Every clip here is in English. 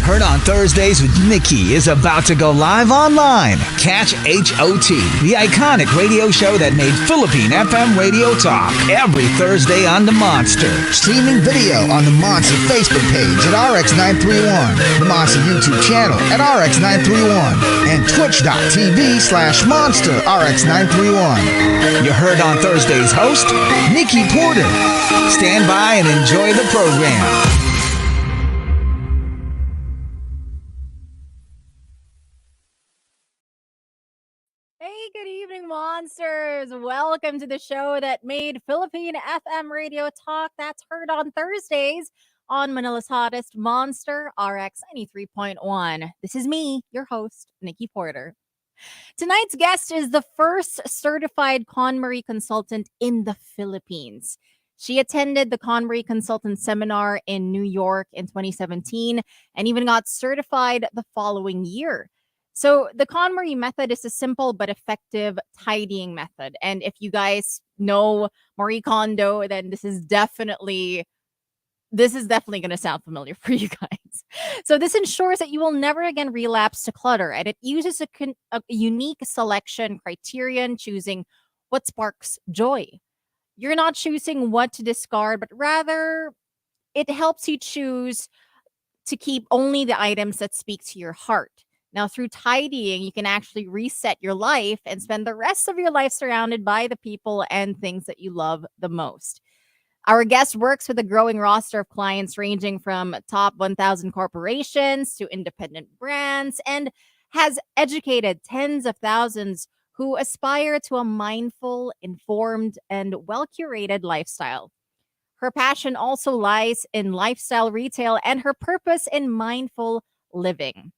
Heard on Thursdays with Nikki is about to go live online. Catch HOT, the iconic radio show that made Philippine FM radio talk, every Thursday on the Monster. Streaming video on the Monster Facebook page at RX931, the Monster YouTube channel at RX931, and twitch.tv/Monster RX931. You heard on Thursday's host, Nikki Porter. Stand by and enjoy the program. Good evening, monsters. Welcome to the show that made Philippine FM radio talk. That's heard on Thursdays on Manila's hottest Monster RX93.1. This is me, your host, Nikki Porter. Tonight's guest is the first certified Konmari consultant in the Philippines. She attended the Konmari Consultant Seminar in New York in 2017 and even got certified the following year. So the KonMari method is a simple but effective tidying method. And if you guys know Marie Kondo, then this is definitely going to sound familiar for you guys. So this ensures that you will never again relapse to clutter. And it uses a unique selection criterion, choosing what sparks joy. You're not choosing what to discard, but rather it helps you choose to keep only the items that speak to your heart. Now, through tidying, you can actually reset your life and spend the rest of your life surrounded by the people and things that you love the most. Our guest works with a growing roster of clients ranging from top 1,000 corporations to independent brands and has educated tens of thousands who aspire to a mindful, informed, and well-curated lifestyle. Her passion also lies in lifestyle retail and her purpose in mindful living.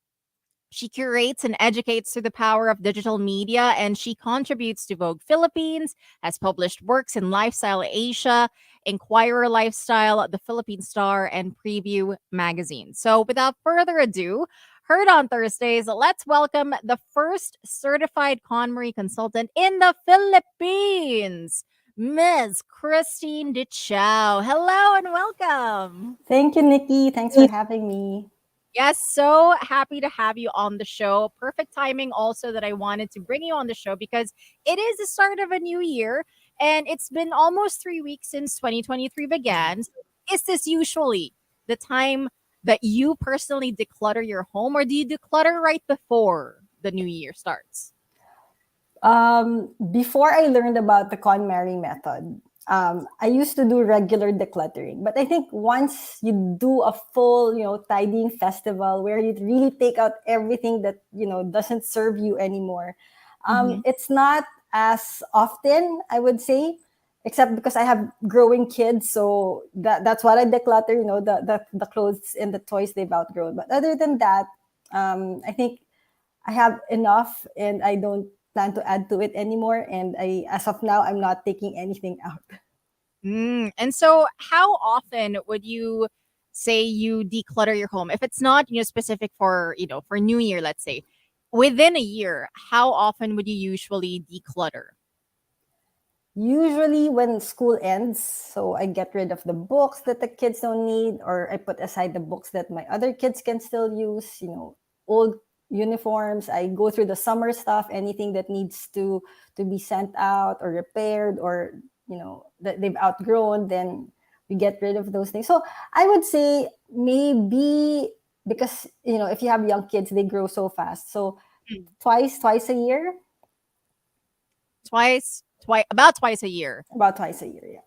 She curates and educates through the power of digital media, and she contributes to Vogue Philippines, has published works in Lifestyle Asia, Inquirer Lifestyle, The Philippine Star, and Preview magazine. So without further ado, heard on Thursdays, let's welcome the first certified KonMari consultant in the Philippines, Ms. Christine Dychiao. Hello and welcome. Thank you, Nikki. Thanks for having me. Yes, so happy to have you on the show. Perfect timing also that I wanted to bring you on the show because it is the start of a new year and it's been almost 3 weeks since 2023 began. Is this usually the time that you personally declutter your home, or do you declutter right before the new year starts? Before I learned about the KonMari method, I used to do regular decluttering, but I think once you do a full, tidying festival where you really take out everything that, doesn't serve you anymore, it's not as often, I would say, except because I have growing kids. So that's what I declutter, the clothes and the toys they've outgrown. But other than that, I think I have enough and I don't plan to add to it anymore, and as of now, I'm not taking anything out. And so how often would you say you declutter your home? If it's not specific for for New Year, let's say, within a year, how often would you usually declutter? Usually when school ends, so I get rid of the books that the kids don't need, or I put aside the books that my other kids can still use, old uniforms. I go through the summer stuff, anything that needs to be sent out or repaired or that they've outgrown, then we get rid of those things. So I would say maybe, because if you have young kids, they grow so fast, so twice a year. About twice a year. Yeah.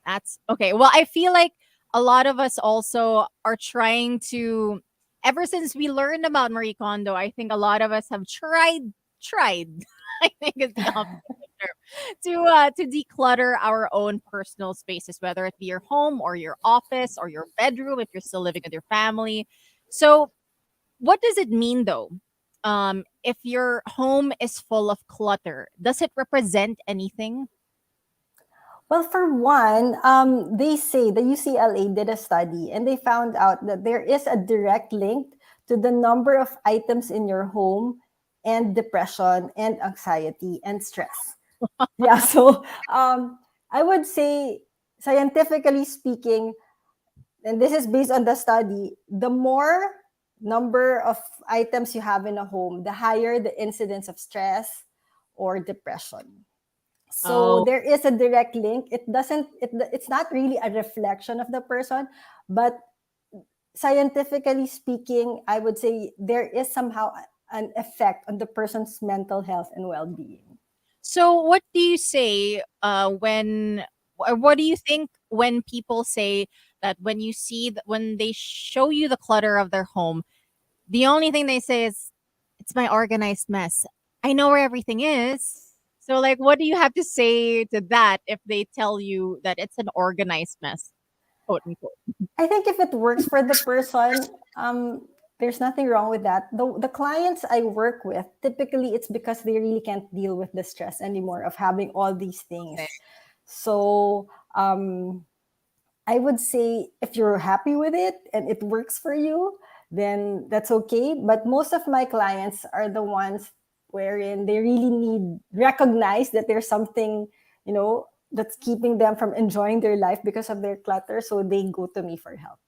That's okay. Well, I feel like a lot of us also are trying to, ever since we learned about Marie Kondo, I think a lot of us have tried, I think is the opposite term, to declutter our own personal spaces, whether it be your home or your office or your bedroom if you're still living with your family. So what does it mean though? If your home is full of clutter, does it represent anything? Well, for one, they say the UCLA did a study and they found out that there is a direct link to the number of items in your home and depression and anxiety and stress. Yeah, so I would say, scientifically speaking, and this is based on the study, the more number of items you have in a home, the higher the incidence of stress or depression. So Oh, there is a direct link. It's not really a reflection of the person, but scientifically speaking, I would say there is somehow an effect on the person's mental health and well-being. so what do you say when, or what do you think when people say that when you see when they show you the clutter of their home, the only thing they say is, it's my organized mess. I know where everything is. So, like, what do you have to say to that if they tell you that it's an organized mess, quote unquote? I think if it works for the person, there's nothing wrong with that. The clients I work with, typically it's because they really can't deal with the stress anymore of having all these Okay. things. So I would say if you're happy with it and it works for you, then that's okay. But most of my clients are the ones wherein they really need recognize that there's something, that's keeping them from enjoying their life because of their clutter. So they go to me for help.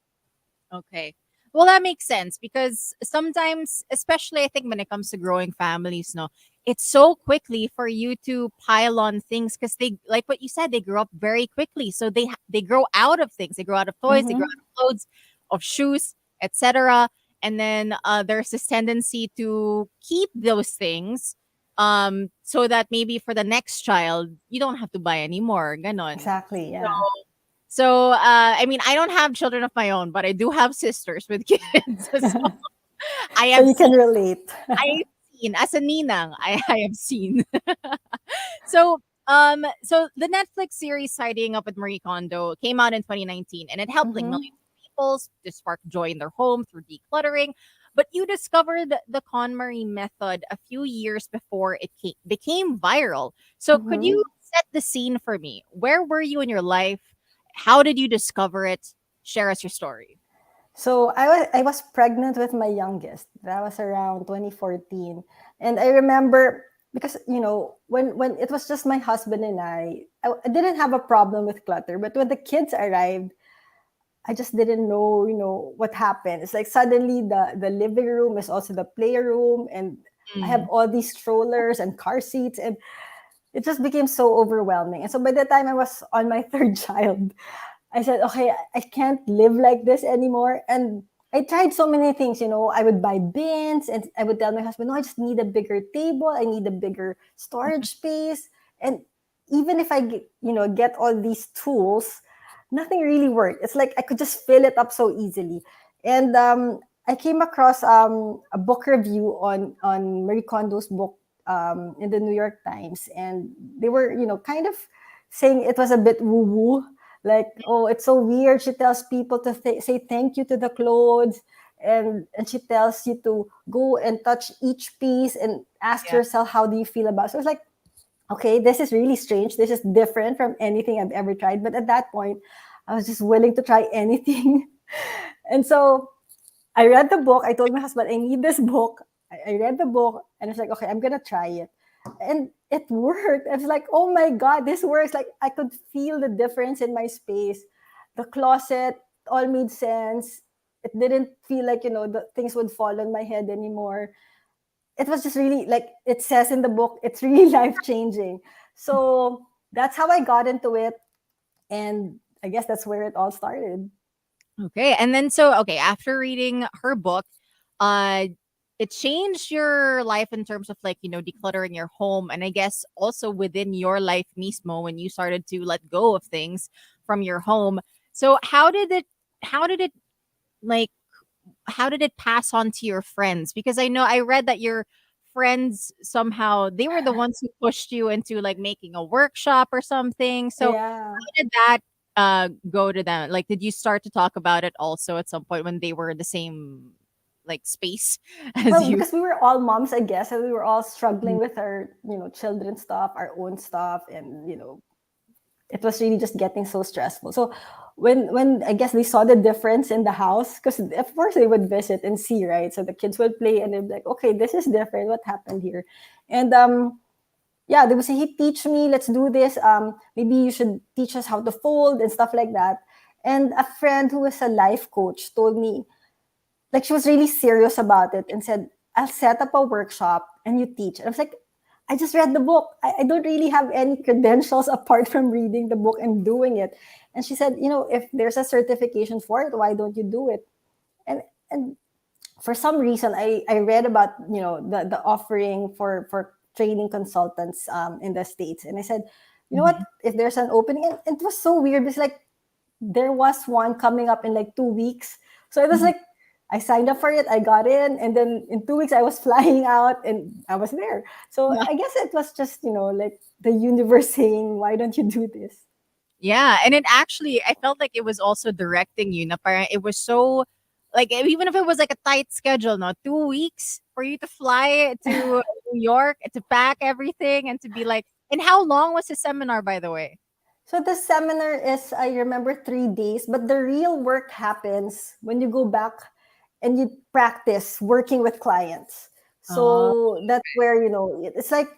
Okay. Well, that makes sense because sometimes, especially I think when it comes to growing families, no, it's so quickly for you to pile on things because they, like what you said, they grow up very quickly. So they grow out of things. They grow out of toys. They grow Mm-hmm. out of clothes, of shoes, etc. And then there's this tendency to keep those things, so that maybe for the next child you don't have to buy anymore. Ganon. Exactly. Yeah. So, I mean, I don't have children of my own, but I do have sisters with kids. So I So have you can seen, relate. as a ninang, I have seen. So, so the Netflix series Siding Up with Marie Kondo came out in 2019, and it helped like Mm-hmm. millions of people to spark joy in their home through decluttering. But you discovered the KonMari method a few years before it became viral. So, could Mm-hmm. you set the scene for me? Where were you in your life? How did you discover it? Share us your story. So I was pregnant with my youngest. That was around 2014, and I remember because when it was just my husband and I didn't have a problem with clutter, but when the kids arrived, I just didn't know what happened. It's like suddenly the living room is also the playroom, and I have Mm, all these strollers and car seats, and it just became so overwhelming. And so by the time I was on my third child, I said, okay, I can't live like this anymore. And I tried so many things, I would buy bins and I would tell my husband, no, I just need a bigger table. I need a bigger storage space. And even if I get all these tools, nothing really worked. It's like I could just fill it up so easily. And I came across a book review on Marie Kondo's book in the New York Times. And they were, kind of saying it was a bit woo-woo, like, oh, it's so weird. She tells people to say thank you to the clothes, and she tells you to go and touch each piece and ask yeah. yourself, how do you feel about it? So it's like, okay, this is really strange. This is different from anything I've ever tried. But at that point, I was just willing to try anything. And so I read the book. I told my husband, I need this book. I read the book and it's like, okay, I'm gonna try it. And it worked. I was like, oh my God, this works. Like I could feel the difference in my space. The closet all made sense. It didn't feel like, the things would fall on my head anymore. It was just really, like it says in the book, it's really life changing. So that's how I got into it. And I guess that's where it all started. Okay. And then so okay, after reading her book, uh it changed your life in terms of like, decluttering your home, and I guess also within your life mismo when you started to let go of things from your home. So how did it like how did it pass on to your friends? Because I know I read that your friends somehow they were the ones who pushed you into like making a workshop or something. So Yeah. how did that go to them? Like, did you start to talk about it also at some point when they were in the same like space as Well, you? because we were all moms, I guess, and we were all struggling Mm. with our, children's stuff, our own stuff, and it was really just getting so stressful. So when I guess they saw the difference in the house, because of course they would visit and see, right? So the kids would play and they'd be like, okay, this is different. What happened here? And yeah, they would say, hey, teach me, let's do this. Maybe you should teach us how to fold and stuff like that. And a friend who is a life coach told me, like she was really serious about it and said, I'll set up a workshop and you teach. And I was like, I just read the book. I don't really have any credentials apart from reading the book and doing it. And she said, if there's a certification for it, why don't you do it? And for some reason, I read about, the offering for training consultants in the States. And I said, you know what, Mhm. if there's an opening, and it was so weird. It's like, there was one coming up in like 2 weeks. So it was Mhm. like, I signed up for it, I got in, and then in 2 weeks I was flying out and I was there. So Yeah. I guess it was just, like the universe saying, why don't you do this? Yeah, and it actually, I felt like it was also directing you. Na parang it was so, like, even if it was like a tight schedule, no, 2 weeks for you to fly to New York to pack everything and to be like. And how long was the seminar, by the way? So the seminar is, I remember, 3 days, but the real work happens when you go back and you practice working with clients. Oh, So that's where, it's like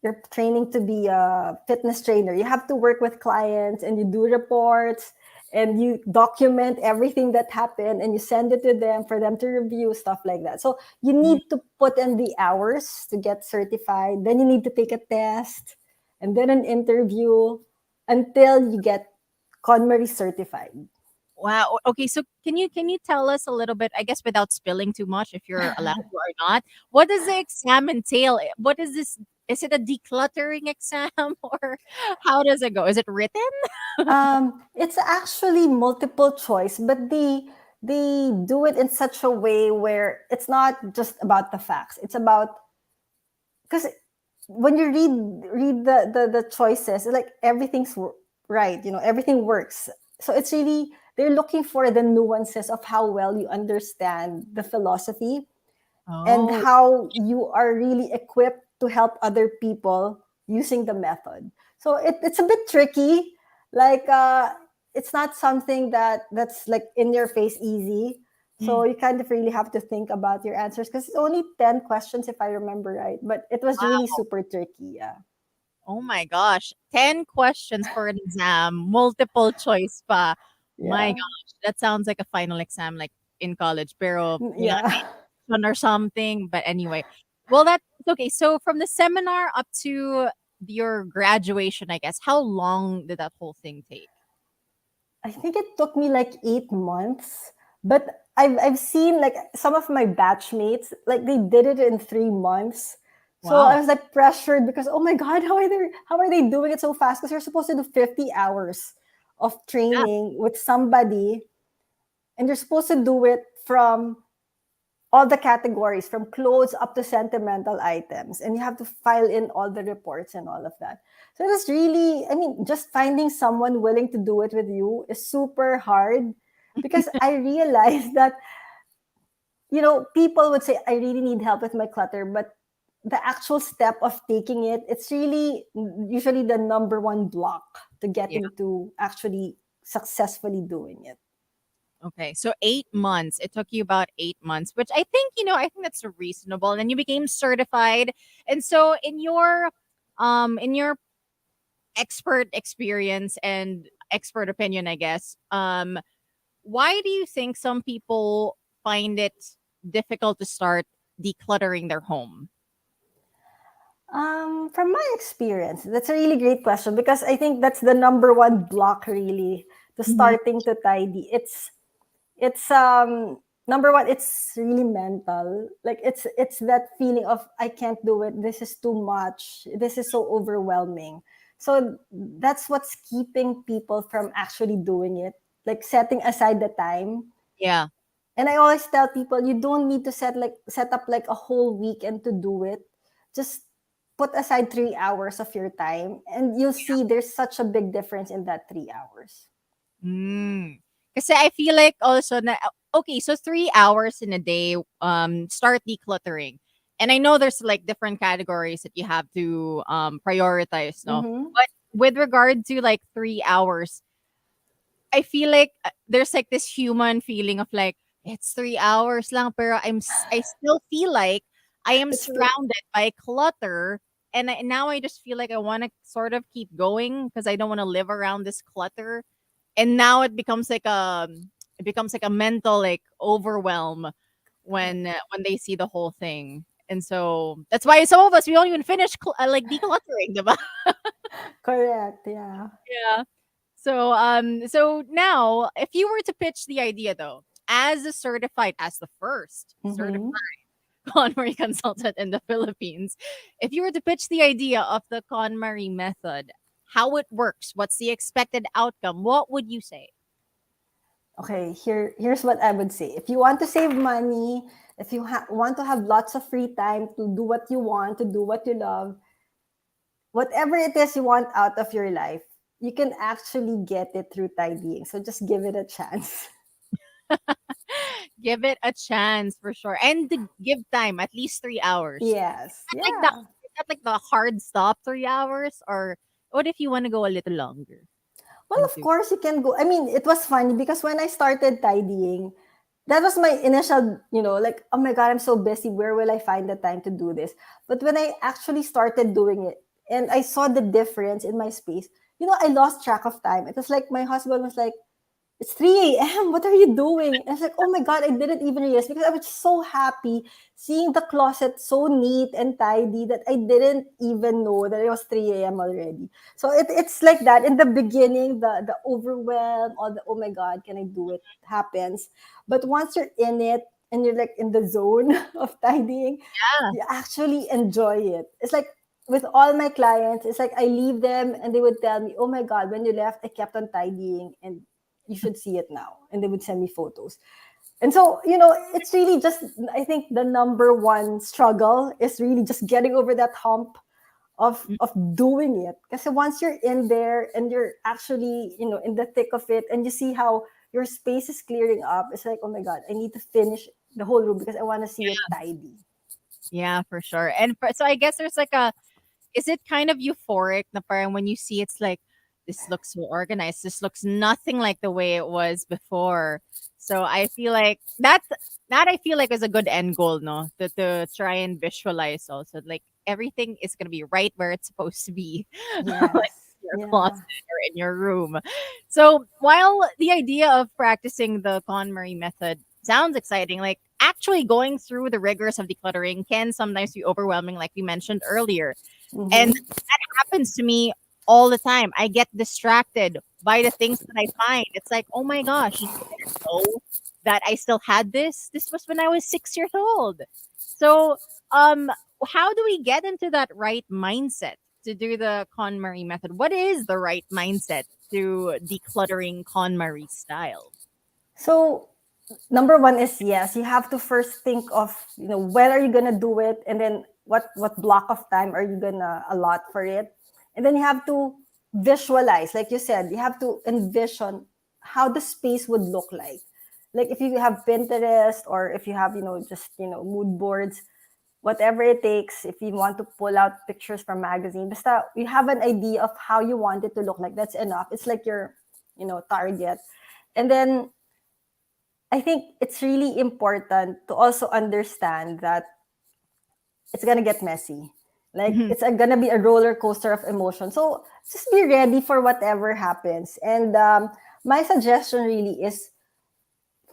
you're training to be a fitness trainer. You have to work with clients and you do reports and you document everything that happened and you send it to them for them to review, stuff like that. So you mm, need to put in the hours to get certified. Then you need to take a test and then an interview until you get KonMari certified. wow. Okay, so can you tell us a little bit? I guess without spilling too much, if you're allowed to or not. What does the exam entail? What is this? Is it a decluttering exam or how does it go? Is it written? It's actually multiple choice, but they do it in such a way where it's not just about the facts. It's about, because when you read the choices, it's like everything's right. Everything works. So it's really, they're looking for the nuances of how well you understand the philosophy and Oh. how you are really equipped to help other people using the method. So it's a bit tricky. Like, it's not something that's like in your face easy. So Mm. you kind of really have to think about your answers because it's only 10 questions if I remember right. But it was really super tricky. Yeah. Oh my gosh, 10 questions for an exam, multiple choice pa. My Yeah. gosh, that sounds like a final exam like in college, pero Yeah. or something. But anyway, well, that's okay. So from the seminar up to your graduation, I guess, how long did that whole thing take? I think it took me like 8 months, but I've seen like some of my batchmates, like they did it in 3 months. So I Wow. was like pressured because, oh my god, how are they doing it so fast? Because you're supposed to do 50 hours of Yeah. training with somebody, and you're supposed to do it from all the categories, from clothes up to sentimental items, and you have to file in all the reports and all of that. So it was really, I mean, just finding someone willing to do it with you is super hard, because I realized that, people would say, I really need help with my clutter, but the actual step of taking it, it's really usually the number one block to Yeah. getting to actually successfully doing it. Okay. So 8 months. It took you about 8 months, which I think that's reasonable. And then you became certified. And so in your expert experience and expert opinion, I guess. Why do you think some people find it difficult to start decluttering their home? From my experience, that's a really great question, because I think that's the number one block really to Mhm. starting to tidy. It's number one, it's really mental. Like it's that feeling of, I can't do it. This is too much. This is so overwhelming. So that's what's keeping people from actually doing it. Like setting aside the time. Yeah. And I always tell people, you don't need to set up like a whole weekend to do it. Just put aside 3 hours of your time and you'll see there's such a big difference in that 3 hours. Mm. Kasi I feel like also na okay, so 3 hours in a day, start decluttering. And I know there's like different categories that you have to prioritize, no? Mm-hmm. But with regard to like 3 hours, I feel like there's like this human feeling of like it's 3 hours lang, pero I still feel like I am It's true. surrounded by clutter, and now I just feel like I want to sort of keep going because I don't want to live around this clutter, and now it becomes like It becomes like a mental like overwhelm when they see the whole thing. And so that's why some of us we don't even finish like decluttering, diba? Correct. Yeah. Yeah. So now if you were to pitch the idea though, as a certified as the first certified Mm-hmm. KonMari consultant in the Philippines, if you were to pitch the idea of the KonMari method, how it works, what's the expected outcome, what would you say? Okay, here's what I would say. If you want to save money, if you want to have lots of free time to do what you want, to do what you love, whatever it is you want out of your life, you can actually get it through tidying. So just give it a chance. Give it a chance for sure. And to give time, at least 3 hours. Yes. Like that, Yeah. is that like the hard stop 3 hours? Or what if you want to go a little longer Well, of into course you can go. I mean, it was funny because when I started tidying, that was my initial, like, oh my God, I'm so busy. Where will I find the time to do this? But when I actually started doing it and I saw the difference in my space, I lost track of time. It was like my husband was like, it's 3 a.m. What are you doing? And I was like, oh my God, I didn't even realize because I was so happy seeing the closet so neat and tidy that I didn't even know that it was 3 a.m. already. So it's like that. In the beginning, the overwhelm, all the, oh my God, can I do it happens. But once you're in it and you're like in the zone of tidying, yeah. you actually enjoy it. It's like with all my clients, it's like I leave them and they would tell me, oh my God, when you left, I kept on tidying and you should see it now. And they would send me photos. And so, it's really just, I think the number one struggle is really just getting over that hump of doing it. Because once you're in there and you're actually, in the thick of it and you see how your space is clearing up, it's like, oh my God, I need to finish the whole room because I want to see it tidy. Yeah, for sure. And so I guess there's like a, is it kind of euphoric na parang when you see it's like, this looks so organized. This looks nothing like the way it was before. So I feel like that I feel like is a good end goal, no? To try and visualize also. Like everything is gonna be right where it's supposed to be. Like Yes. your closet Yeah. or in your room. So while the idea of practicing the KonMari method sounds exciting, like actually going through the rigors of decluttering can sometimes be overwhelming, like we mentioned earlier. And Mm-hmm. that happens to me all the time. I get distracted by the things that I find. It's like, oh my gosh, you didn't know that I still had this. This was when I was 6 years old. So, um, how do we get into that right mindset to do the KonMari method? What is the right mindset to decluttering KonMari style? So number one is yes, you have to first think of when are you gonna do it, and then what block of time are you gonna allot for it, and then you have to visualize, like you said, you have to envision how the space would look like if you have Pinterest or if you have just mood boards, whatever it takes. If you want to pull out pictures from magazine, basta you have an idea of how you want it to look like, that's enough. It's like your target. And then I think it's really important to also understand that it's gonna get messy. Like Mhm. it's gonna be a roller coaster of emotion. So just be ready for whatever happens. And my suggestion really is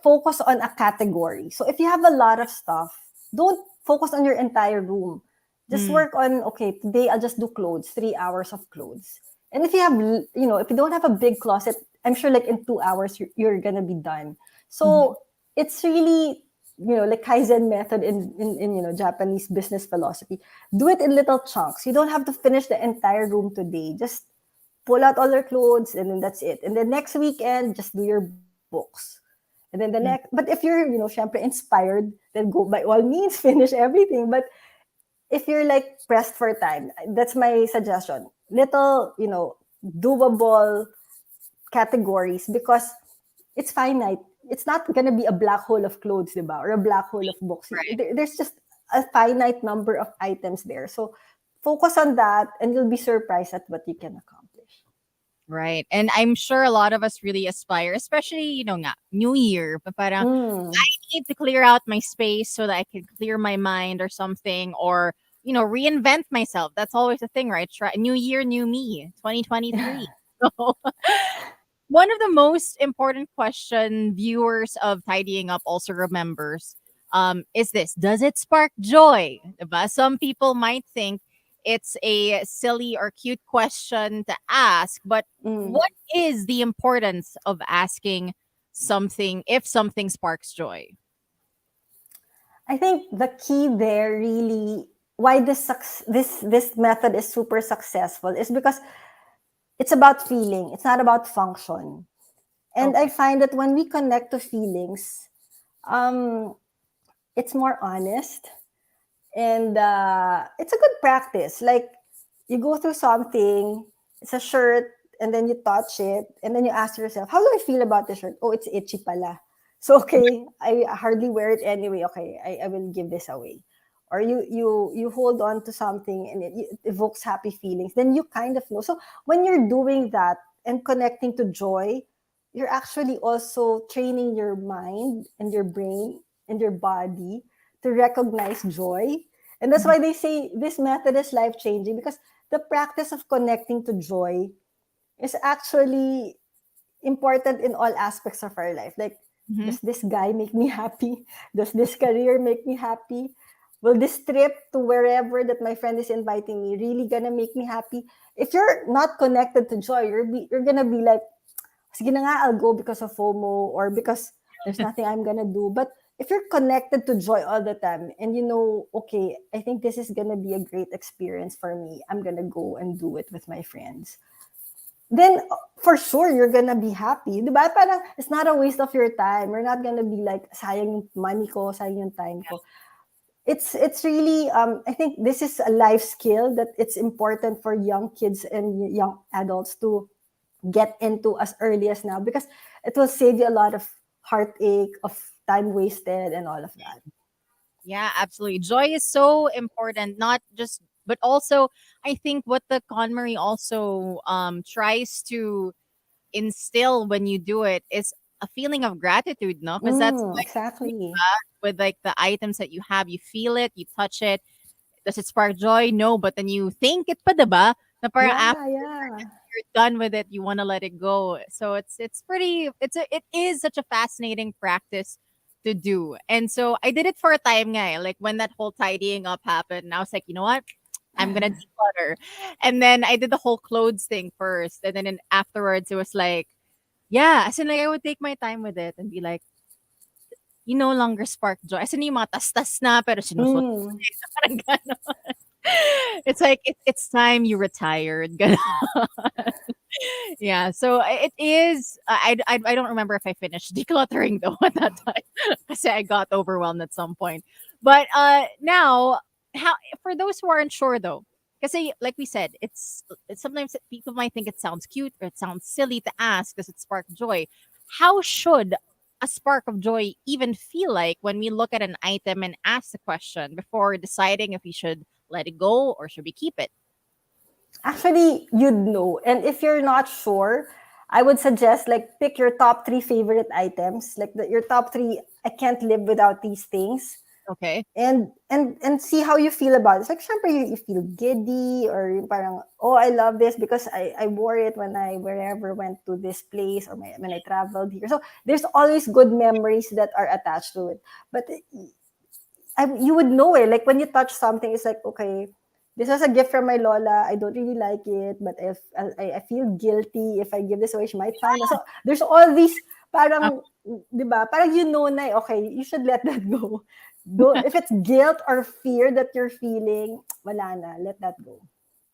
focus on a category. So if you have a lot of stuff, don't focus on your entire room. Just Mm, work on, okay, today I'll just do clothes, 3 hours of clothes. And if you have, if you don't have a big closet, I'm sure like in 2 hours, you're going to be done. mhm. So it's really, like Kaizen method in Japanese business philosophy. Do it in little chunks. You don't have to finish the entire room today. Just pull out all your clothes and then that's it. And then next weekend, just do your books. And then the next, Mm. but if you're, syempre inspired, then go by all means, finish everything. But if you're like pressed for time, that's my suggestion. Little, doable categories because it's finite. It's not going to be a black hole of clothes, diba? Or a black hole of books. Right. There's just a finite number of items there. So focus on that and you'll be surprised at what you can accomplish. Right. And I'm sure a lot of us really aspire, especially, nga, New Year. Pa parang, Mm. I need to clear out my space so that I can clear my mind or something, or, reinvent myself. That's always a thing, right? Try New Year, new me, 2023. So one of the most important question viewers of Tidying Up also remembers is this: does it spark joy? Diba? Some people might think it's a silly or cute question to ask, but Mm. what is the importance of asking something if something sparks joy? I think the key there really why this method is super successful is because it's about feeling. It's not about function. And I Okay. find that when we connect to feelings, um, it's more honest and it's a good practice. Like you go through something, it's a shirt, and then you touch it, and then you ask yourself, "How do I feel about the shirt? Oh, it's itchy, pala. So okay, I hardly wear it anyway. Okay, I will give this away." Or you hold on to something and it evokes happy feelings. Then you kind of know. So when you're doing that and connecting to joy, you're actually also training your mind and your brain and your body to recognize joy. And that's Mhm. why they say this method is life changing because the practice of connecting to joy is actually important in all aspects of our life. Like, Mhm. does this guy make me happy? Does this career make me happy? Will this trip to wherever that my friend is inviting me really gonna make me happy? If you're not connected to joy, you're gonna be like, sige na nga, I'll go because of FOMO or because there's nothing I'm gonna do. But if you're connected to joy all the time and you know, okay, I think this is gonna be a great experience for me, I'm gonna go and do it with my friends. Then for sure you're gonna be happy. Diba? Parang it's not a waste of your time. You're not gonna be like sayang yung money ko, sayang yung time ko. It's really I think this is a life skill that it's important for young kids and young adults to get into as early as now because it will save you a lot of heartache, of time wasted, and all of that. Yeah, absolutely. Joy is so important, not just, but also, I think what the KonMari also tries to instill when you do it is a feeling of gratitude, no? Because that's like Exactly. with like the items that you have, you feel it, you touch it. Does it spark joy? No, but then you think it pa, diba? Na parang Yeah, after yeah. you're done with it, you want to let it go. So it's pretty it is such a fascinating practice to do. And so I did it for a time nga, like when that whole tidying up happened, and I was like, you know what? I'm gonna declutter. And then I did the whole clothes thing first. And then afterwards it was like, yeah, as in like I would take my time with it and be like, you no longer spark joy. As in yung mga tas-tas na, pero sinusuot mo Mm. parang gano'n. It's like it's time you retired. Gano'n. Yeah, so it is. I don't remember if I finished decluttering though at that time, because I got overwhelmed at some point. But now, how for those who aren't sure though, because like we said, it's sometimes people might think it sounds cute or it sounds silly to ask, does it spark joy? How should a spark of joy even feel like when we look at an item and ask the question before deciding if we should let it go or should we keep it? Actually, you'd know. And if you're not sure, I would suggest like pick your top three favorite items, like your top three. I can't live without these things, Okay. and see how you feel about it. It's like, syempre, you feel giddy or yung parang, oh, I love this because I wore it when I wherever went to this place or when I traveled here. So there's always good memories that are attached to it. But you would know it. Like when you touch something, it's like, okay, this was a gift from my Lola. I don't really like it, but if I feel guilty if I give this away, she might find us. So there's all these parang, di ba? Parang you know na, okay, you should let that go. If it's guilt or fear that you're feeling, wala na, let that go.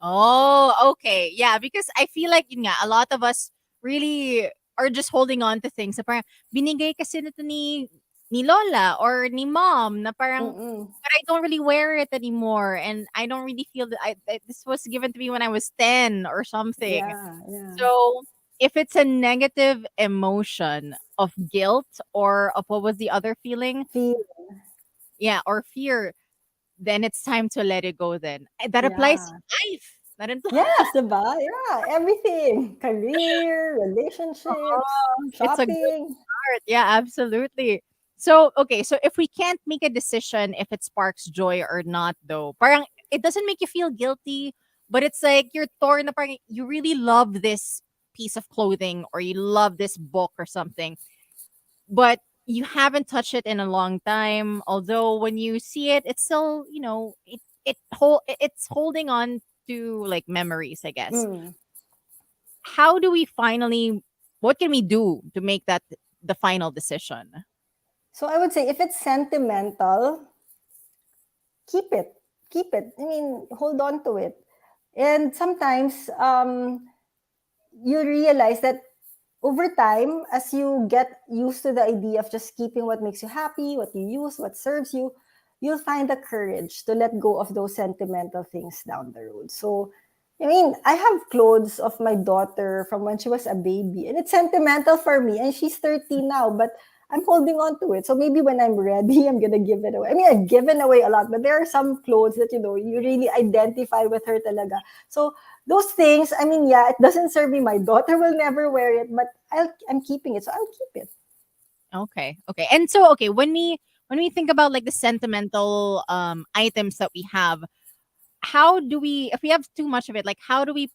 Oh, okay. Yeah, because I feel like yun nga, a lot of us really are just holding on to things. Na parang binigay kasi nito ni Lola or ni Mom na parang Mm-mm. but I don't really wear it anymore and I don't really feel that this was given to me when I was 10 or something. Yeah, yeah. So, if it's a negative emotion of guilt or of what was the other feeling? Feel, Yeah, or fear, then it's time to let it go then. That applies to yeah. life. That implies Yes, diba? Yeah, everything. Career, relationships, it's a good shopping. start. Yeah, absolutely. So, okay, so if we can't make a decision if it sparks joy or not, though, parang it doesn't make you feel guilty, but it's like you're torn. Na parang you really love this piece of clothing or you love this book or something, but you haven't touched it in a long time. Although when you see it, it's still, it's holding on to like memories, I guess. Mm. How do we finally, what can we do to make that the final decision? So I would say if it's sentimental, keep it. Keep it. I mean, hold on to it. And sometimes you realize that over time, as you get used to the idea of just keeping what makes you happy, what you use, what serves you, you'll find the courage to let go of those sentimental things down the road. So, I mean, I have clothes of my daughter from when she was a baby, and it's sentimental for me, and she's 13 now, but I'm holding on to it. So maybe when I'm ready, I'm gonna give it away. I mean, I've given away a lot, but there are some clothes that you really identify with her talaga. So those things, I mean, yeah, it doesn't serve me. My daughter will never wear it, but I'm keeping it, so I'll keep it. Okay. Okay. And so okay, when we think about like the sentimental items that we have, how do we, if we have too much of it, like how do we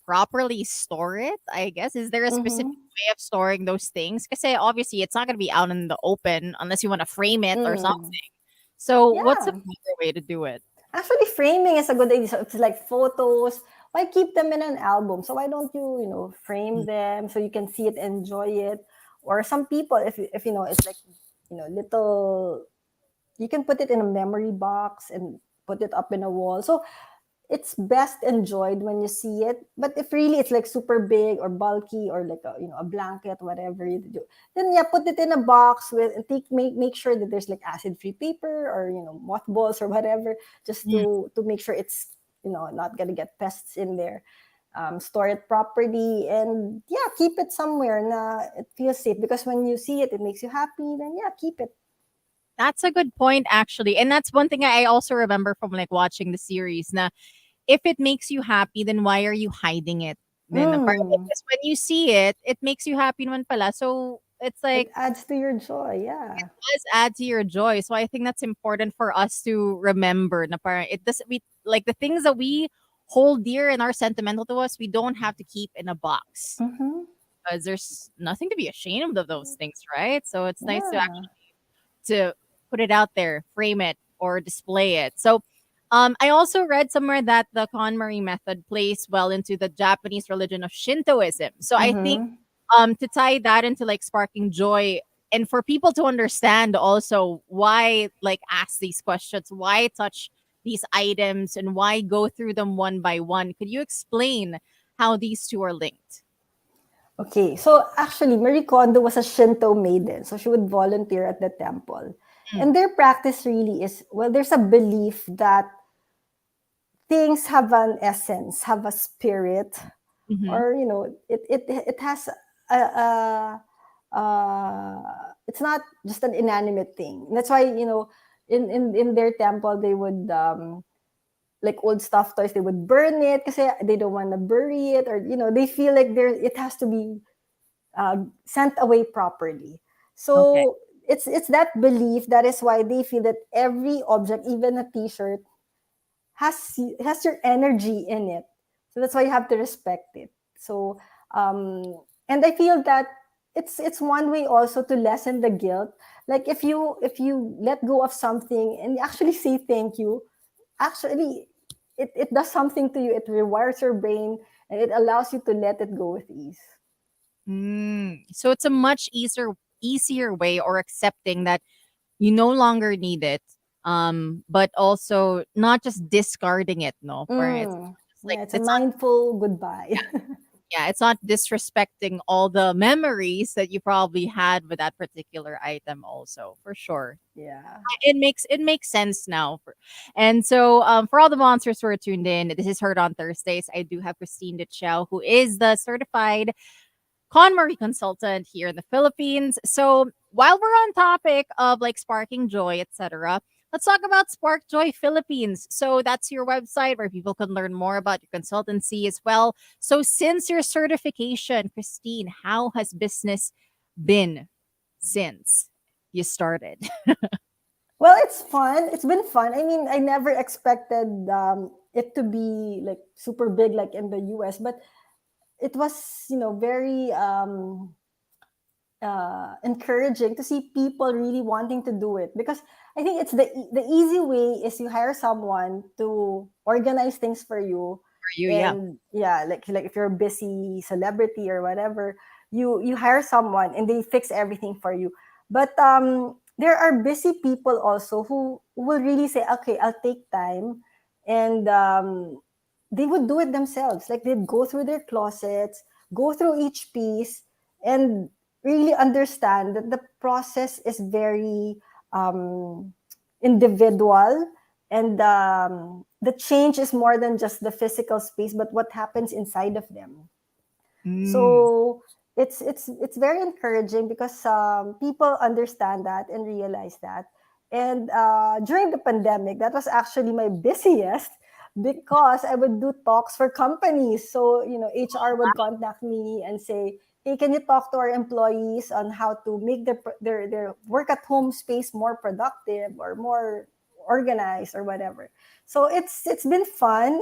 properly store it? I guess, is there a specific Mm-hmm. way of storing those things? Because obviously it's not going to be out in the open unless you want to frame it or Mm. something. So what's a Yeah. better way to do it? Actually, framing is a good idea. So it's like photos. Why keep them in an album? So why don't you, frame Mm. them so you can see it, enjoy it? Or some people, if it's like, little, you can put it in a memory box and put it up in a wall. So it's best enjoyed when you see it. But if really it's like super big or bulky or like a blanket, whatever you do, then yeah, put it in a box with and make sure that there's like acid-free paper or mothballs or whatever, just Mm. to make sure it's not gonna get pests in there. Store it properly and yeah, keep it somewhere na it feels safe because when you see it, it makes you happy. Then yeah, keep it. That's a good point, actually. And that's one thing I also remember from like watching the series. Na if it makes you happy, then why are you hiding it? Then Mm, because when you see it, it makes you happy naman pala. So it's it like adds to your joy. Yeah. does add to your joy. So I think that's important for us to remember. Na parang it does we like the things that we hold dear and are sentimental to us, we don't have to keep in a box Mm-hmm. because there's nothing to be ashamed of those things, right? So it's nice to Yeah. to put it out there, frame it, or display it. So, I also read somewhere that the KonMari method plays well into the Japanese religion of Shintoism. So I think Mm-hmm. to tie that into like sparking joy and for people to understand also why like ask these questions, why touch these items and why go through them one by one. Could you explain how these two are linked? Okay, so actually, Marie Kondo was a Shinto maiden, so she would volunteer at the temple. Mm. And their practice really is well, there's a belief that things have an essence, have a spirit, Mm-hmm. or it has it's not just an inanimate thing. That's why in their temple they would like old stuffed toys they would burn it because they don't want to bury it or they feel like it has to be sent away properly. Okay. So it's that belief that is why they feel that every object, even a T-shirt, has your energy in it. So that's why you have to respect it. So and I feel that it's one way also to lessen the guilt. Like if you let go of something and you actually say thank you, actually it does something to you. It rewires your brain and it allows you to let it go with ease. So it's a much easier way or accepting that you no longer need it. But also not just discarding it, no. Where it's Mm. just like Yeah, it's a it's not mindful goodbye. yeah, it's not disrespecting all the memories that you probably had with that particular item also, for sure. Yeah. It makes sense now. And so for all the monsters who are tuned in, this is heard on Thursdays. I do have Christine Dychiao, who is the certified KonMari Consultant here in the Philippines. So while we're on topic of like sparking joy, etc., let's talk about Spark Joy Philippines. So that's your website where people can learn more about your consultancy as well. So since your certification, Christine, how has business been since you started? Well, it's fun. It's been fun. I mean, I never expected it to be like super big like in the US, but it was, very encouraging to see people really wanting to do it, because I think it's the easy way is you hire someone to organize things for you. For you, yeah. And yeah, like if you're a busy celebrity or whatever, you hire someone and they fix everything for you. But there are busy people also who will really say, okay, I'll take time, and they would do it themselves. Like they'd go through their closets, go through each piece, and really understand that the process is very um, individual, and the change is more than just the physical space, but what happens inside of them. Mm. So it's very encouraging because people understand that and realize that. And during the pandemic, that was actually my busiest, because I would do talks for companies. So HR would contact me and say, "Hey, can you talk to our employees on how to make their work at home space more productive or more organized or whatever?" So it's been fun.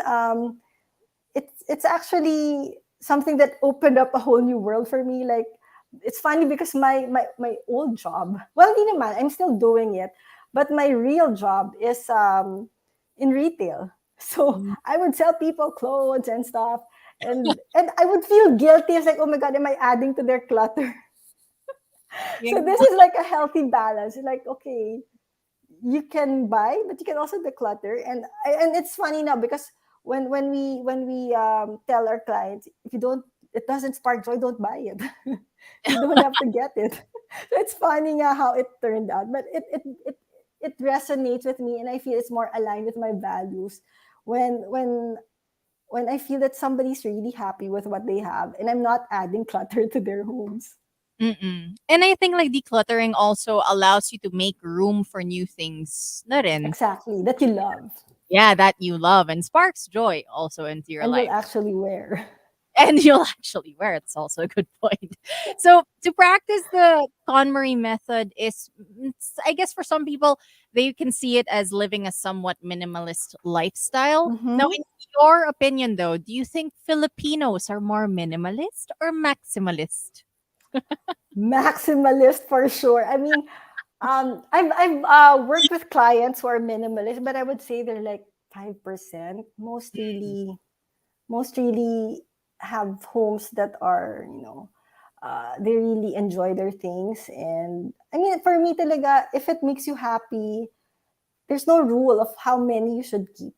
It's actually something that opened up a whole new world for me. Like, it's funny because my old job, well, hindi naman, I'm still doing it, but my real job is in retail. So Mm. I would sell people clothes and stuff, and I would feel guilty. It's like, oh my god, am I adding to their clutter? Yeah. So this is like a healthy balance. It's like, okay, you can buy, but you can also declutter. And it's funny now because when we tell our clients, if you don't, it doesn't spark joy, don't buy it. You don't have to get it. So it's funny how it turned out, but it resonates with me, and I feel it's more aligned with my values when when when I feel that somebody's really happy with what they have, and I'm not adding clutter to their homes. Mm-mm. And I think like decluttering also allows you to make room for new things na rin. Exactly, that you love Yeah, that you love and sparks joy also into your and will life. actually wear. And you'll actually wear it. It's also a good point. So to practice the KonMari method I guess for some people, they can see it as living a somewhat minimalist lifestyle. Now, Mm-hmm. in your opinion, though, do you think Filipinos are more minimalist or maximalist? Maximalist for sure. I mean, I've worked with clients who are minimalist, but I would say they're like 5%. Most really have homes that are, they really enjoy their things. And I mean, for me talaga, if it makes you happy, there's no rule of how many you should keep.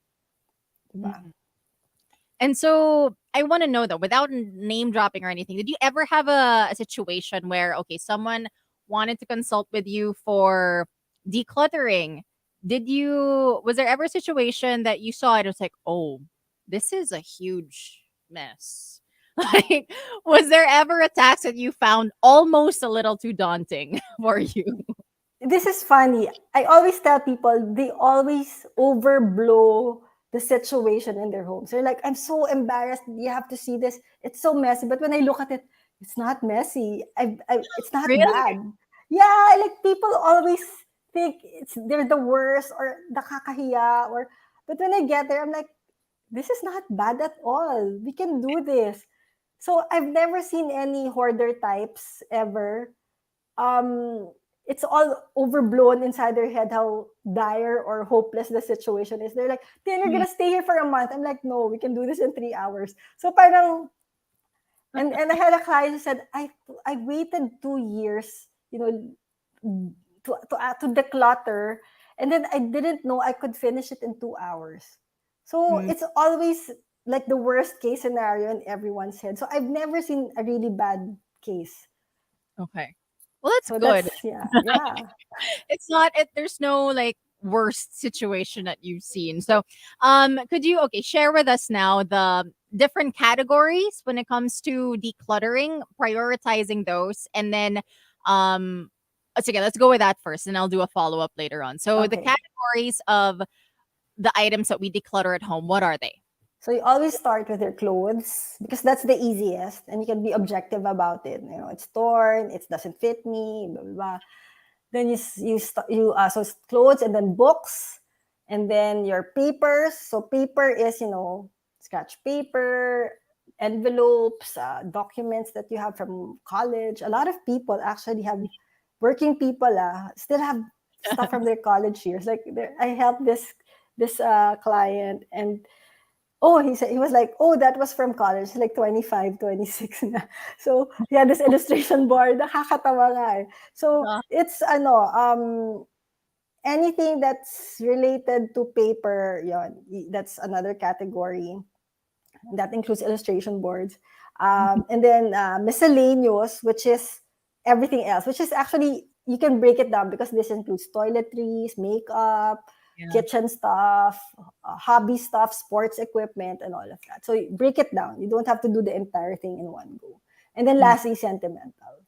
Diba? And so I want to know though, without name dropping or anything, did you ever have a situation where, okay, someone wanted to consult with you for decluttering? Was there ever a situation that you saw it was like, oh, this is a huge mess? Like, was there ever a task that you found almost a little too daunting for you? This is funny. I always tell people they always overblow the situation in their homes. They're like, I'm so embarrassed. You have to see this. It's so messy. But when I look at it, it's not messy. It's not Really? bad. Yeah, like people always think they're the worst or nakakahiya or. But when I get there, I'm like, this is not bad at all. We can do this. So I've never seen any hoarder types ever. um it's all overblown inside their head how dire or hopeless the situation is. They're like, then you're Mm. gonna stay here for a month. I'm like, no, we can do this in 3 hours. So parang, and I had a client who said, I waited 2 years, to declutter, and then I didn't know I could finish it in 2 hours. So Mm. it's always like the worst case scenario in everyone's head. So I've never seen a really bad case. Okay. Well, that's So good. that's, yeah, yeah. It's not there's no like worst situation that you've seen. So could you share with us now the different categories when it comes to decluttering, prioritizing those, and then let's go with that first and I'll do a follow-up later on. So the Okay. categories of the items that we declutter at home, what are they? So you always start with your clothes because that's the easiest and you can be objective about it. It's torn, it doesn't fit me, blah, blah, blah. Then so it's clothes, and then books, and then your papers. So paper is, scratch paper, envelopes, documents that you have from college. A lot of people actually have working people still have stuff from their college years. Like I helped this client, and he said, he was like, oh, that was from college, like 25, 26 na. So he had this illustration board. Nakakatawa nga eh. So it's anything that's related to paper, that's another category. That includes illustration boards. And then miscellaneous, which is everything else, which is actually, you can break it down because this includes toiletries, makeup, kitchen stuff, hobby stuff, sports equipment, and all of that. So you break it down. You don't have to do the entire thing in one go. And then lastly, sentimental.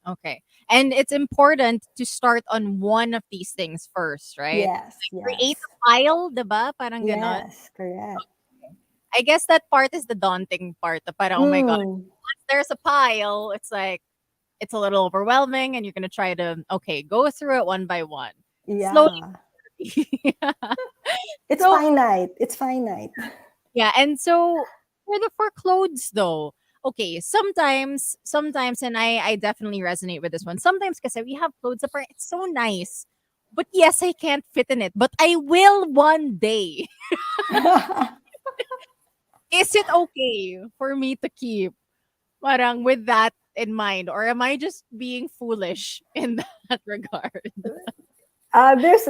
Okay. And it's important to start on one of these things first, right? Yes, Create a pile, diba? Parang ganon. yes, correct. I guess that part is the daunting part. Parang, oh my God, once there's a pile, it's like, it's a little overwhelming and you're going to try to, go through it one by one. Yeah. Slowly. It's finite. It's finite. Yeah. And so for clothes though, okay, sometimes, and I definitely resonate with this one. Sometimes kasi we have clothes that are, it's so nice. But yes, I can't fit in it. But I will one day. Is it okay for me to keep parang with that in mind? Or am I just being foolish in that regard? There's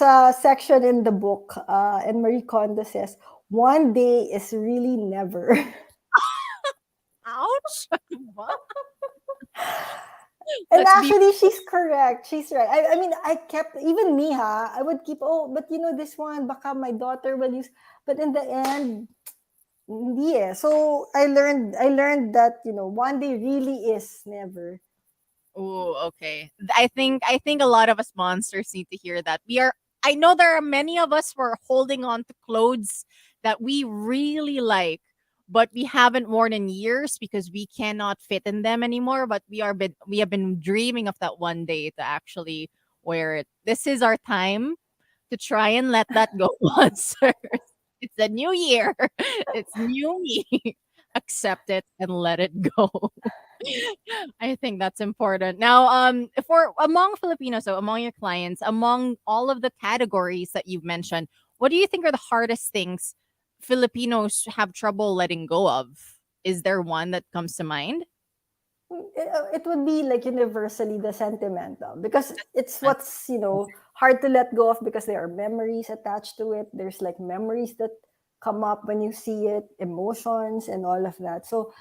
a section in the book, and Marie Kondo says, one day is really never. Ouch. And actually, she's correct. She's right. I mean, I kept, even me, I would keep, but this one, baka my daughter will use. But in the end, yeah. So I learned that, one day really is never. Oh, okay. I think a lot of us monsters need to hear that. I know there are many of us who are holding on to clothes that we really like, but we haven't worn in years because we cannot fit in them anymore. But we have been dreaming of that one day to actually wear it. This is our time to try and let that go, monsters. It's a new year. It's new me. Accept it and let it go. I think that's important. Now, for among Filipinos, so among your clients, among all of the categories that you've mentioned, what do you think are the hardest things Filipinos have trouble letting go of? Is there one that comes to mind? It would be like universally the sentimental, because it's what's hard to let go of, because there are memories attached to it. There's like memories that come up when you see it, emotions and all of that. So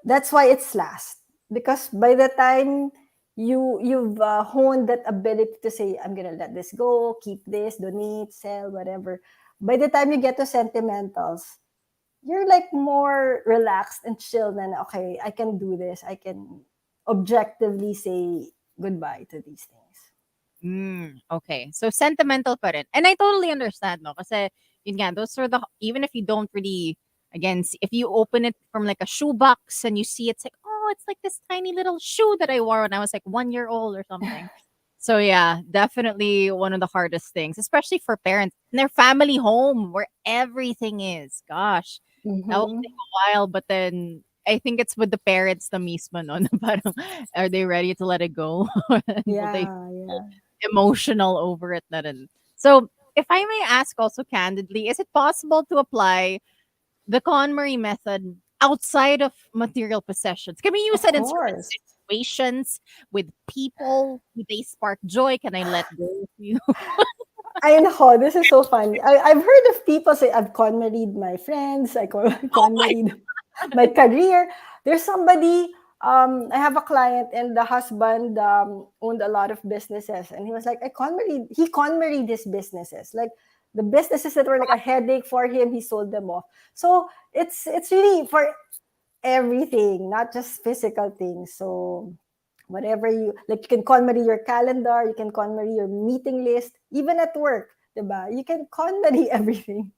that's why it's last, because by the time you've honed that ability to say, I'm gonna let this go, keep this, donate, sell, whatever. By the time you get to sentimentals, you're like more relaxed and chill than, okay, I can do this. I can objectively say goodbye to these things. Okay. So sentimental pa rin. And I totally understand, no? Kasi, yun nga, those are even if you don't really, again, if you open it from like a shoebox and you see it's like, oh, it's like this tiny little shoe that I wore when I was like 1 year old or something. So yeah, definitely one of the hardest things, especially for parents in their family home where everything is. Gosh, that will take a while, but then I think it's with the parents the mismo, no? Parang, are they ready to let it go? Will they feel emotional over it na rin? So if I may ask also candidly, is it possible to apply the KonMari method outside of material possessions? Can we use it in certain situations with people? Do they spark joy? Can I let go of you? I know, this is so funny. I've heard of people say, I've KonMari'd my friends, I KonMari'd my career. There's somebody, I have a client, and the husband owned a lot of businesses, and he was like, he KonMari'd his businesses. Like the businesses that were like a headache for him, he sold them off. So it's really for everything, not just physical things. So whatever you can KonMari your calendar, you can KonMari your meeting list, even at work, diba? You can KonMari everything.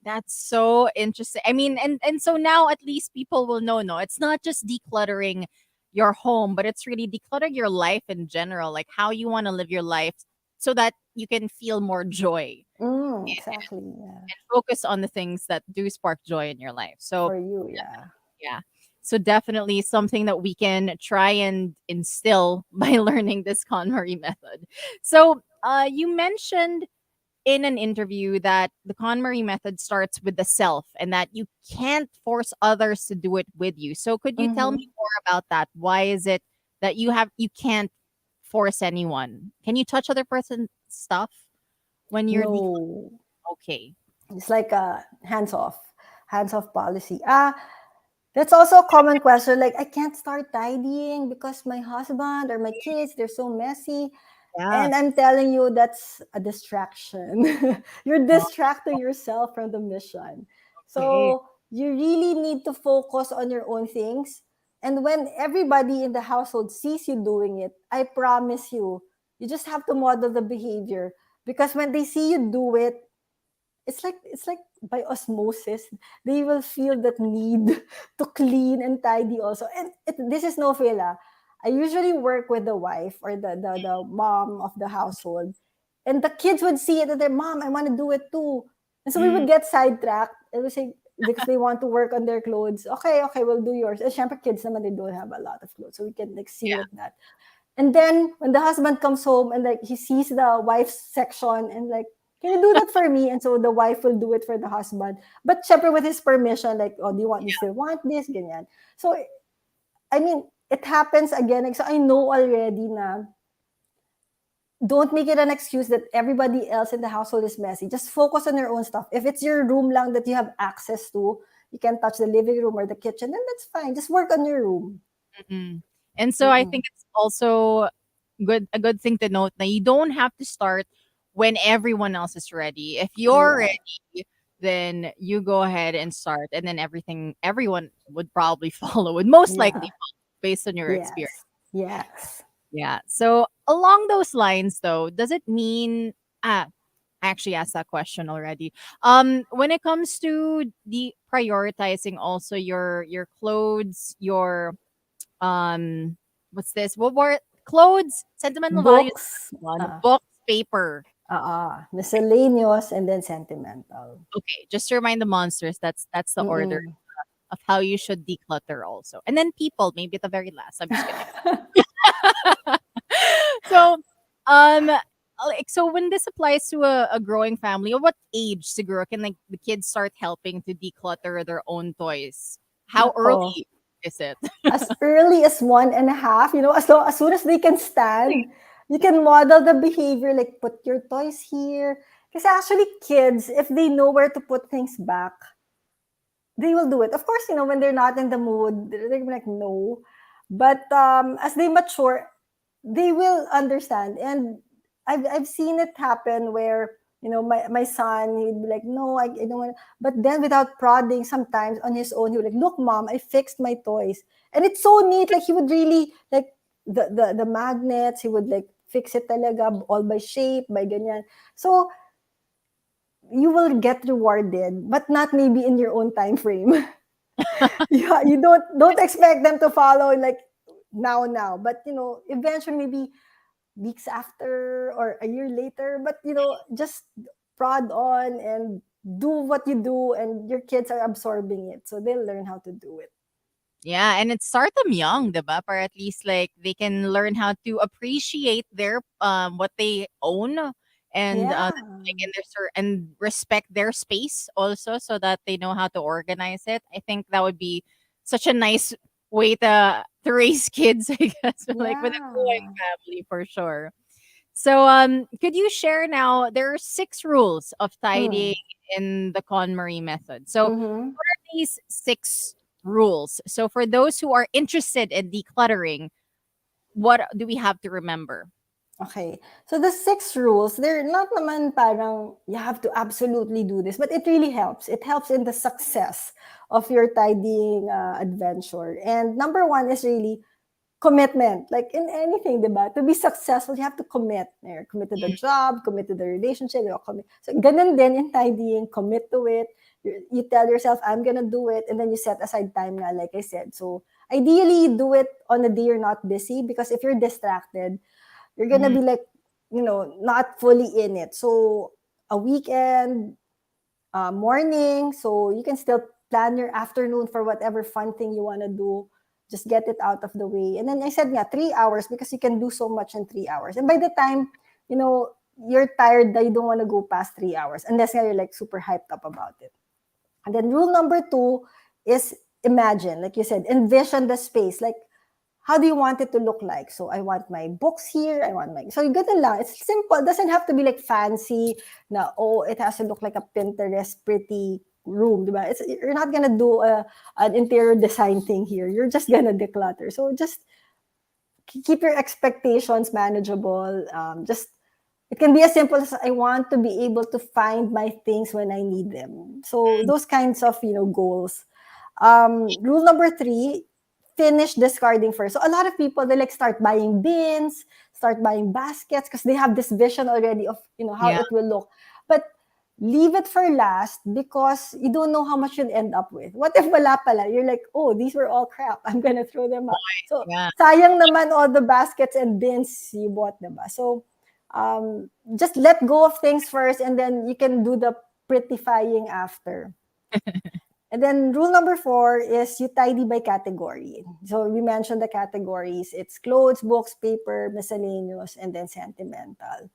That's so interesting. I mean, and so now at least people will know, no, it's not just decluttering your home, but it's really decluttering your life in general, like how you want to live your life so that you can feel more joy Exactly. Yeah. and focus on the things that do spark joy in your life. So, For you, yeah. yeah. So definitely something that we can try and instill by learning this KonMari method. So, you mentioned in an interview that the KonMari method starts with the self and that you can't force others to do it with you. So, could you tell me Mm-hmm. more about that? Why is it that you can't force anyone? Can you touch other person's stuff when you're No, okay? it's like a hands off policy. That's also a common question. Like, I can't start tidying because my husband or my kids, they're so messy. Yeah. And I'm telling you, that's a distraction. You're distracting yourself from the mission. Okay. So you really need to focus on your own things. And when everybody in the household sees you doing it, I promise you, you just have to model the behavior. Because when they see you do it, it's like by osmosis they will feel that need to clean and tidy also. And this is no fail. I usually work with the wife or the mom of the household, and the kids would see it and their mom, I want to do it too. And so we Mm, would get sidetracked and we say, because they want to work on their clothes, okay, okay, we'll do yours. And syempre kids naman, they don't have a lot of clothes, so we can like see yeah. like that. And then when the husband comes home and like he sees the wife's section and like, can you do that for me? And so the wife will do it for the husband. But syempre with his permission, like, oh, do you still want this? Ganyan. So, I mean, it happens again. Like, so I know already na don't make it an excuse that everybody else in the household is messy. Just focus on your own stuff. If it's your room lang that you have access to, you can touch the living room or the kitchen, then that's fine. Just work on your room. Mm. And so I Mm-mm. think it's also a good thing to note that you don't have to start when everyone else is ready. If you're Correct. ready, then you go ahead and start, and then everyone would probably follow, would most likely Yeah. follow based on your experience. Yes. Yes. Yeah. So along those lines though, does it mean I actually asked that question already. When it comes to the prioritizing also your clothes, your what's this? What were clothes, sentimental values, Books, one books, paper. miscellaneous, and then sentimental. Okay, just to remind the monsters, that's the order Mm-mm. of how you should declutter also. And then people, maybe at the very last. I'm just kidding. So, so when this applies to a growing family, or what age siguro can like the kids start helping to declutter their own toys? How Nako. early is it? As early as 1.5, as soon as they can stand, you can model the behavior, like put your toys here. Because actually, kids, if they know where to put things back, they will do it. Of course, when they're not in the mood, they're like, no. But as they mature, they will understand. And I've seen it happen where, my son, he'd be like, no, I don't want. But then without prodding, sometimes on his own, he would like, look, mom, I fixed my toys. And it's so neat. Like he would really, like the magnets, he would like fix it talaga, all by shape, by ganyan. So you will get rewarded, but not maybe in your own time frame. Yeah, you don't expect them to follow like now, but eventually maybe weeks after or a year later, but just prod on and do what you do, and your kids are absorbing it, so they'll learn how to do it. Yeah, and it start them young, diba? Or at least like they can learn how to appreciate their what they own and Yeah. like in their and respect their space also so that they know how to organize it. I think that would be such a nice way to raise kids, I guess, like with a growing Yeah. family for sure. So could you share now there are 6 rules of tidying Mm. in the KonMari method. So Mm-hmm. these 6 rules. So for those who are interested in decluttering, what do we have to remember? Okay. So the 6 rules, they're not naman parang you have to absolutely do this, but it really helps. It helps in the success of your tidying adventure. And number one is really commitment. Like in anything, diba? To be successful, you have to commit. Commit to the job, commit to the relationship. Commit. So ganun din in tidying, commit to it. You tell yourself, I'm gonna do it. And then you set aside time nga, like I said. So ideally, you do it on a day you're not busy, because if you're distracted, you're gonna Mhm. be like not fully in it. So a weekend, morning, so you can still plan your afternoon for whatever fun thing you want to do. Just get it out of the way. And then I said, 3 hours, because you can do so much in 3 hours. And by the time, you're tired that you don't want to go past 3 hours, unless you're like super hyped up about it. And then rule number 2 is imagine, like you said, envision the space. Like, how do you want it to look like? So I want my books here. So you get lang. It's simple. It doesn't have to be like fancy. It has to look like a Pinterest pretty room. Diba? You're not going to do an interior design thing here. You're just going to declutter. So just keep your expectations manageable. It can be as simple as, I want to be able to find my things when I need them. So those kinds of, goals. Rule number 3, finish discarding first. So a lot of people, they like start buying bins, start buying baskets, because they have this vision already of, how it will look. But leave it for last, because you don't know how much you'll end up with. What if wala pala? You're like, oh, these were all crap, I'm gonna throw them out. So sayang naman all the baskets and bins you bought, diba? So just let go of things first, and then you can do the prettifying after. And then rule number 4 is you tidy by category. So we mentioned the categories. It's clothes, books, paper, miscellaneous, and then sentimental.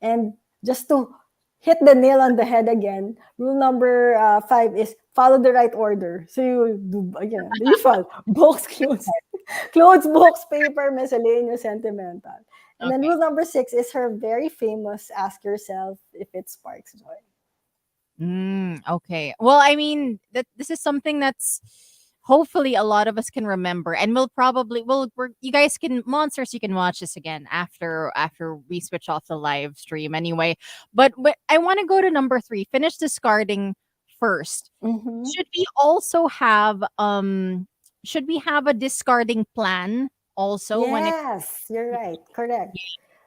And just to hit the nail on the head again, rule number 5 is follow the right order. So you do, again, the usual: books, clothes, books, paper, miscellaneous, sentimental. And then rule number 6 is her very famous, ask yourself if it sparks joy. Okay. Well, I mean, this is something that's hopefully a lot of us can remember, and you guys can, monsters, you can watch this again after we switch off the live stream anyway. But I want to go to number 3, finish discarding first. Mm-hmm. Should we also have a discarding plan also? Yes, you're right. Correct.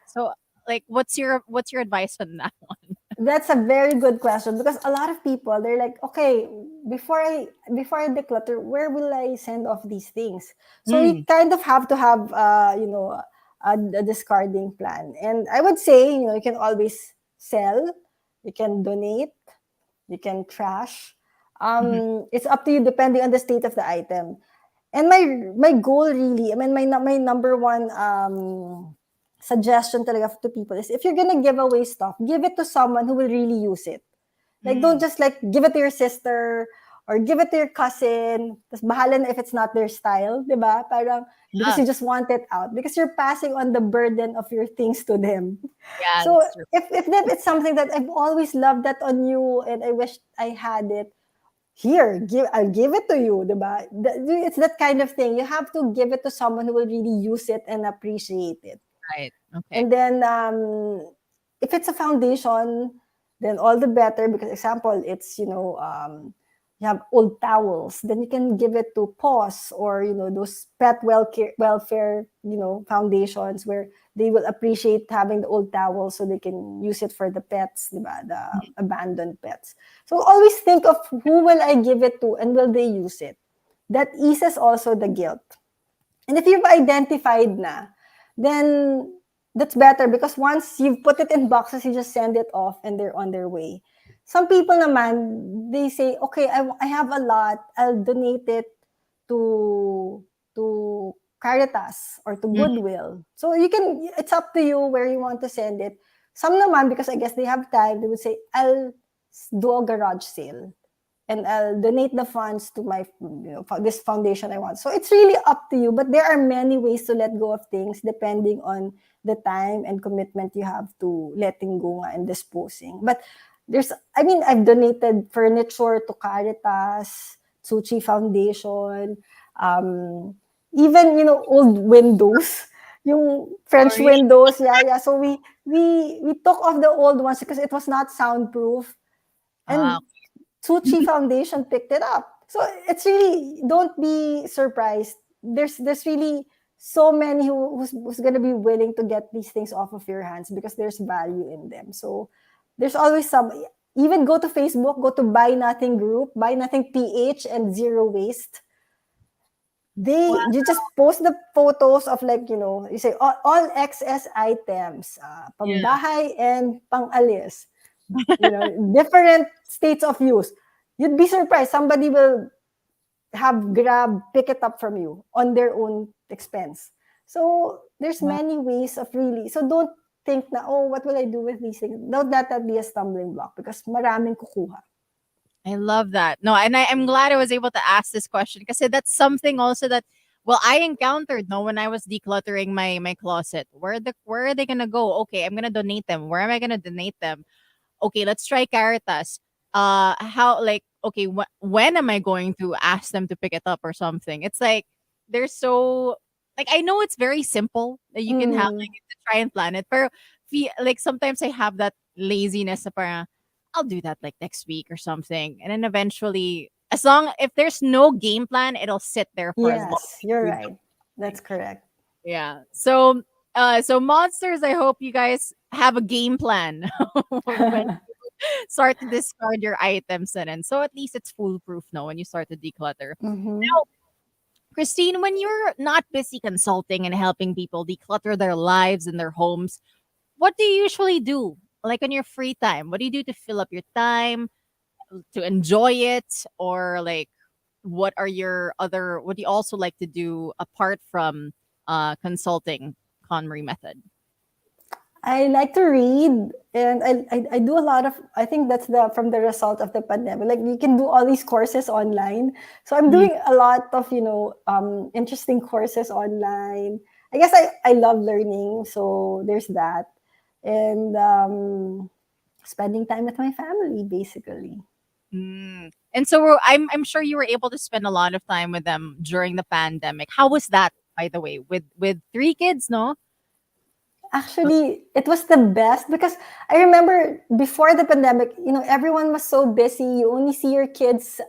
So, like, what's your advice on that one? That's a very good question, because a lot of people, they're like, okay, before I declutter, where will I send off these things? So you kind of have to have a discarding plan. And I would say, you can always sell, you can donate, you can trash. It's up to you, depending on the state of the item. And my goal, really, I mean, my number one suggestion talaga to people is, if you're gonna give away stuff, give it to someone who will really use it. Like, don't just like give it to your sister or give it to your cousin, tas bahala na if it's not their style, diba? Parang, because you just want it out, because you're passing on the burden of your things to them. Yeah. So if that is something that I've always loved that on you, and I wish I had it, I'll give it to you, diba? It's that kind of thing. You have to give it to someone who will really use it and appreciate it. Right. Okay. And then if it's a foundation, then all the better, because example, it's you have old towels, then you can give it to PAWS, or those pet welfare foundations, where they will appreciate having the old towels, so they can use it for the pets, diba? The abandoned pets. So always think of, who will I give it to, and will they use it? That eases also the guilt. And if you've identified na, then that's better, because once you've put it in boxes, you just send it off and they're on their way. Some people naman, they say, okay, I have a lot, I'll donate it to Caritas or to Goodwill. So it's up to you where you want to send it. Some naman, because I guess they have time, they would say, I'll do a garage sale, and I'll donate the funds to my, this foundation I want. So it's really up to you. But there are many ways to let go of things, depending on the time and commitment you have to letting go and disposing. But I've donated furniture to Caritas, Tsuchi Foundation, even, old windows, yung French windows. Yeah. So we took off the old ones because it was not soundproof. And Tsuchi Foundation picked it up. So it's really, don't be surprised. There's really so many who's going to be willing to get these things off of your hands, because there's value in them. So there's always even go to Facebook, go to Buy Nothing Group, Buy Nothing PH, and Zero Waste. You just post the photos of, like, you say all excess items, Yeah. pambahay and pangalis, different states of use. You'd be surprised. Somebody will have Grab pick it up from you on their own expense. So there's Wow. many ways of really. So don't think na, oh, what will I do with these things? Don't let that be a stumbling block because maraming kukuha. I love that. No, and I'm glad I was able to ask this question because that's something also that, well, I encountered no when I was decluttering my closet. Where are they gonna go? Okay, I'm gonna donate them. Where am I gonna donate them? Okay, let's try Caritas. How, like, okay, when am I going to ask them to pick it up or something? It's like they're so, like, I know it's very simple that you can have Mm, like to try and plan it, but like sometimes I have that laziness na parang I'll do that like next week or something, and then eventually, as long if there's no game plan, it'll sit there for as long yes, as you're you do right. nothing. That's correct. Yeah. So monsters, I hope you guys have a game plan when start to discard your items and so at least it's foolproof now when you start to declutter. Mm-hmm. Now, Christine, when you're not busy consulting and helping people declutter their lives and their homes, what do you usually do? Like on your free time, what do you do to fill up your time, to enjoy it, or like what do you also like to do apart from consulting KonMari method? I like to read, and I do a lot of. I think that's the from the result of the pandemic. Like, you can do all these courses online, so I'm Mm. doing a lot of interesting courses online. I guess I love learning, so there's that, and spending time with my family basically. Mm. And so I'm sure you were able to spend a lot of time with them during the pandemic. How was that, by the way, with three kids? No. Actually, it was the best because I remember before the pandemic, everyone was so busy. You only see your kids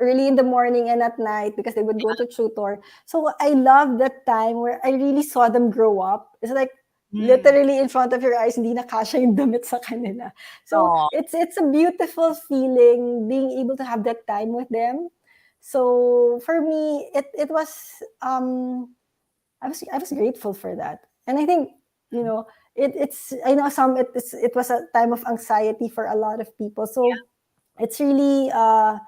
early in the morning and at night because they would go to tutor. So I love that time where I really saw them grow up. It's like Mm. literally in front of your eyes, hindi na kasha yung damit sa kanila. So Oh, it's a beautiful feeling being able to have that time with them. So for me, it was I was grateful for that, and I think it's I know it was a time of anxiety for a lot of people. So it's really I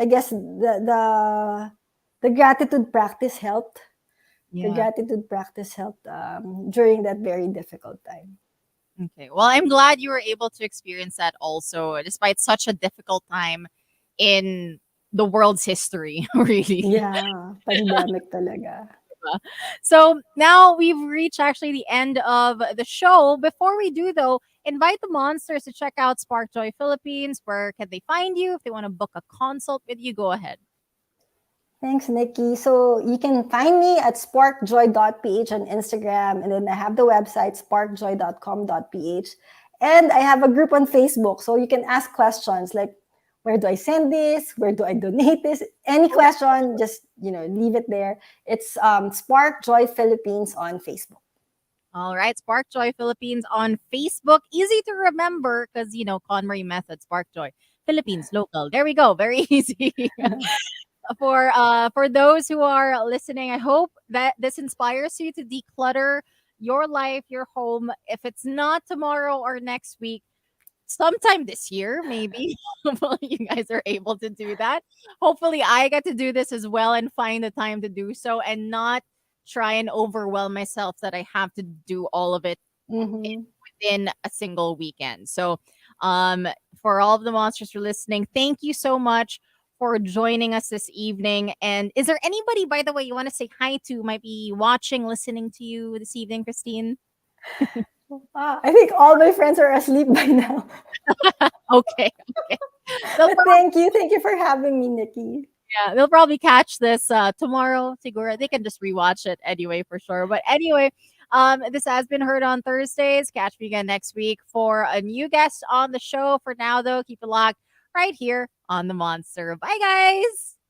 guess the gratitude practice helped. The yeah. gratitude practice helped during that very difficult time. Okay. Well, I'm glad you were able to experience that also, despite such a difficult time in the world's history, really. Yeah, pandemic talaga. So now we've reached actually the end of the show. Before we do, though, invite the monsters to check out Spark Joy Philippines. Where can they find you? If they want to book a consult with you, go ahead. Thanks, Nikki. So you can find me at sparkjoy.ph on Instagram, and then I have the website sparkjoy.com.ph, and I have a group on Facebook, so you can ask questions like, where do I send this? Where do I donate this? Any question, just leave it there. It's Spark Joy Philippines on Facebook. All right, Spark Joy Philippines on Facebook. Easy to remember because, KonMari method, Spark Joy Philippines local. There we go. Very easy. For those who are listening, I hope that this inspires you to declutter your life, your home. If it's not tomorrow or next week, sometime this year, maybe. Hopefully, you guys are able to do that. Hopefully, I get to do this as well and find the time to do so and not try and overwhelm myself that I have to do all of it Mm-hmm. within a single weekend. So, um, for all of the monsters who are listening, thank you so much for joining us this evening. And is there anybody, by the way, you want to say hi to, might be watching, listening to you this evening, Christine? I think all my friends are asleep by now. Okay, okay. They'll But thank you for having me, Nikki. Yeah, they'll probably catch this tomorrow. Siguro they can just rewatch it anyway for sure. But anyway, this has been heard on Thursdays. Catch me again next week for a new guest on the show. For now, though, keep it locked right here on the Monster. Bye, guys.